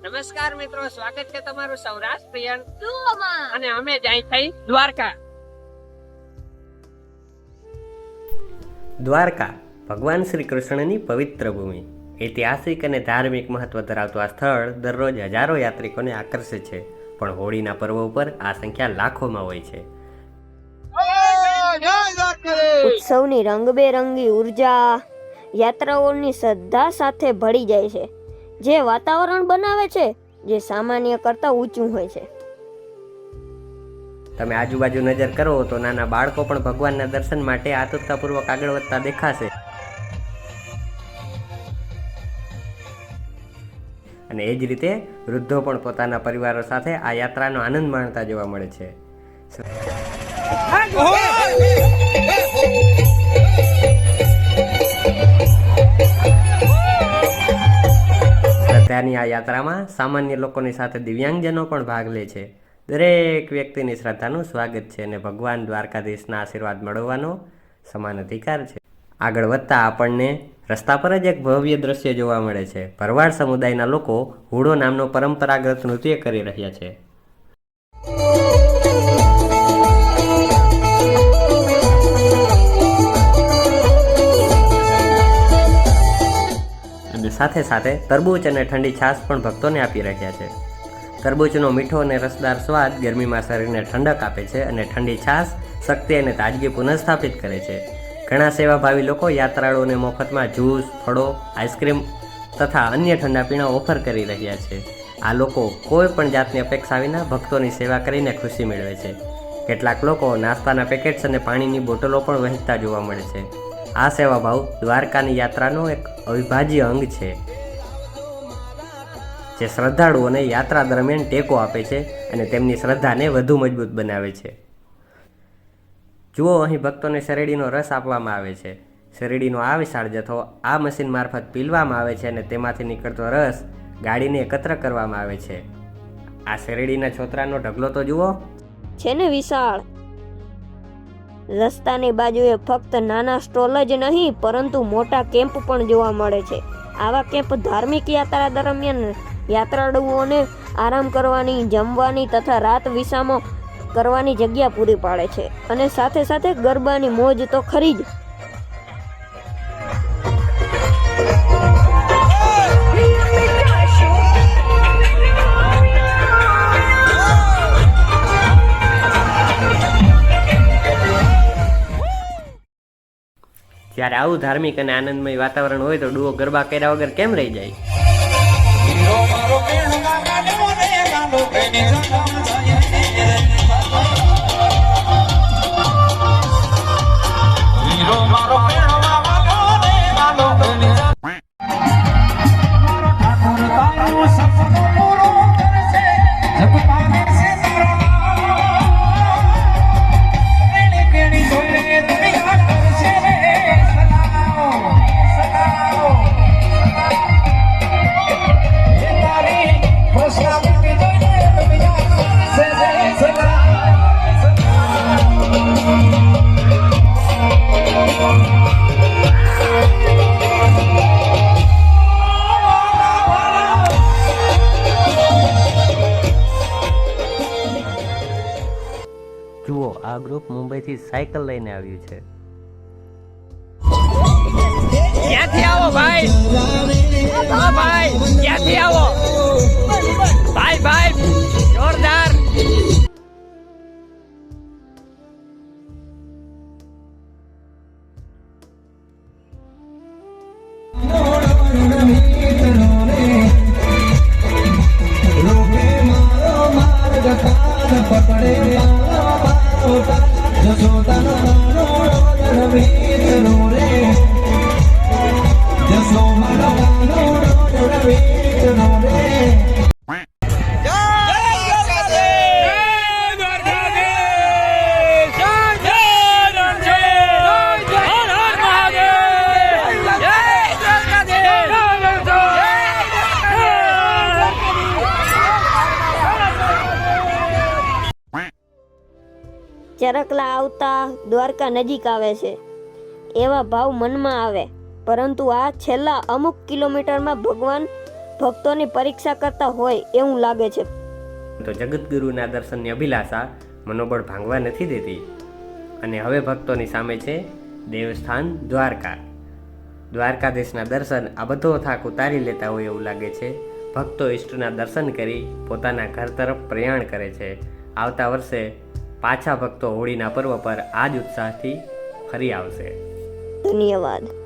નમસ્કાર મિત્રો, સ્વાગત છે તમારું સૌરાષ્ટ્રીયન અને અમે જાય થઈ દ્વારકા. દ્વારકા ભગવાન શ્રી કૃષ્ણની પવિત્ર ભૂમિ. ઐતિહાસિક અને ધાર્મિક મહત્વ ધરાવતું આ સ્થળ દરરોજ હજારો યાત્રિકોને આકર્ષે છે, પણ હોળીના પર્વ ઉપર આ સંખ્યા લાખોમાં હોય છે. ઉત્સવની રંગબેરંગી ઉર્જા યાત્રાઓની શ્રદ્ધા સાથે ભળી જાય છે, જે વાતાવરણ બનાવે છે જે સામાન્ય કરતા ઊંચું હોય છે. તમે આજુબાજુ નજર કરો તો નાના બાળકો પણ ભગવાનના દર્શન માટે આતુરતાપૂર્વક આગળ વધતા દેખાશે. અને એ જ રીતે વૃદ્ધો પણ પોતાના પરિવારો સાથે આ યાત્રાનો આનંદ માણતા જોવા મળે છે. શ્રદ્ધાની આ યાત્રામાં સામાન્ય લોકોની સાથે દિવ્યાંગજનો પણ ભાગ લે છે. દરેક વ્યક્તિની શ્રદ્ધાનું સ્વાગત છે અને ભગવાન દ્વારકાધીશના આશીર્વાદ મેળવવાનો સમાન અધિકાર છે. આગળ વધતા આપણને રસ્તા પર જ એક ભવ્ય દ્રશ્ય જોવા મળે છે. ભરવાડ સમુદાયના લોકો હુડો નામનો પરંપરાગત નૃત્ય કરી રહ્યા છે. અને સાથે સાથે તરબૂચ અને ઠંડી છાશ પણ ભક્તોને આપી રહ્યા છે. તરબૂચનો મીઠો અને રસદાર સ્વાદ ગરમીમાં શરીરને ઠંડક આપે છે અને ઠંડી છાશ શક્તિ અને તાજગી પુનઃસ્થાપિત કરે છે. ઘણા સેવાભાવી લોકો યાત્રાળુઓને મફતમાં જ્યુસ, ફળો, આઈસ્ક્રીમ તથા અન્ય ઠંડા પીણા ઓફર કરી રહ્યા છે. આ લોકો કોઈ પણ જાતની અપેક્ષા વિના ભક્તોની સેવા કરીને ખુશી મેળવે છે. કેટલાક લોકો નાસ્તાના પેકેટ્સ અને પાણીની બોટલો પણ વહેંચતા જોવા મળે છે. આ સેવાભાવ દ્વારકાની યાત્રાનો એક અવિભાજ્ય અંગ છે, જે શ્રદ્ધાળુઓને યાત્રા દરમિયાન ટેકો આપે છે અને તેમની શ્રદ્ધાને વધુ મજબૂત બનાવે છે. જુઓ, અહીં ભક્તોને શેરડીનો રસ આપવામાં આવે છે. શેરડીનો આ વિશાળ જથ્થો આ મશીન મારફત પીલવામાં આવે છે અને તેમાંથી નીકળતો રસ ગાડીને એકત્ર કરવામાં આવે છે. આ શેરડીના છોતરાનો ઢગલો તો જુઓ છે ને વિશાળ. રસ્તાની બાજુએ ફક્ત નાના સ્ટોલ જ નહીં પરંતુ મોટા કેમ્પ પણ જોવા મળે છે. આવા કેમ્પ ધાર્મિક યાત્રા દરમિયાન યાત્રાળુઓને આરામ કરવાની, જમવાની તથા રાત વિસામો કરવાની જગ્યા પૂરી પાડે છે. અને સાથે સાથે ગરબાની મોજ તો ખરી જ. જ્યારે આવું ધાર્મિક અને આનંદમય વાતાવરણ હોય તો ડુઓ ગરબા કર્યા વગર કેમ રહી જાય? જુઓ, આ ગ્રુપ મુંબઈથી સાયકલ લઈને આવ્યું છે. ક્યાંથી આવો ભાઈ? હા ભાઈ, ક્યાંથી આવો? ભાઈ ભાઈ, જોરદાર. ચરકલા આવતા દ્વારકા નજીક આવે છે એવા ભાવ મનમાં આવે, પરંતુ આ છેલ્લા અમુક કિલોમીટરમાં ભગવાન ભક્તોની પરીક્ષા કરતા હોય એવું લાગે છે. તો જગતગુરુના દર્શનની અભિલાષા મનોબળ ભાંગવા નથી દેતી અને હવે ભક્તોની સામે છે દેવસ્થાન દ્વારકા. દ્વારકાધીશના દર્શન આ બધો થાક ઉતારી લેતા હોય એવું લાગે છે. ભક્તો ઈષ્ટના દર્શન કરી પોતાના ઘર તરફ પ્રયાણ કરે છે. આવતા વર્ષે પાછા ભક્તો હોળીના પર્વ પર આ જ ઉત્સાહથી ફરી આવશે. ધન્યવાદ.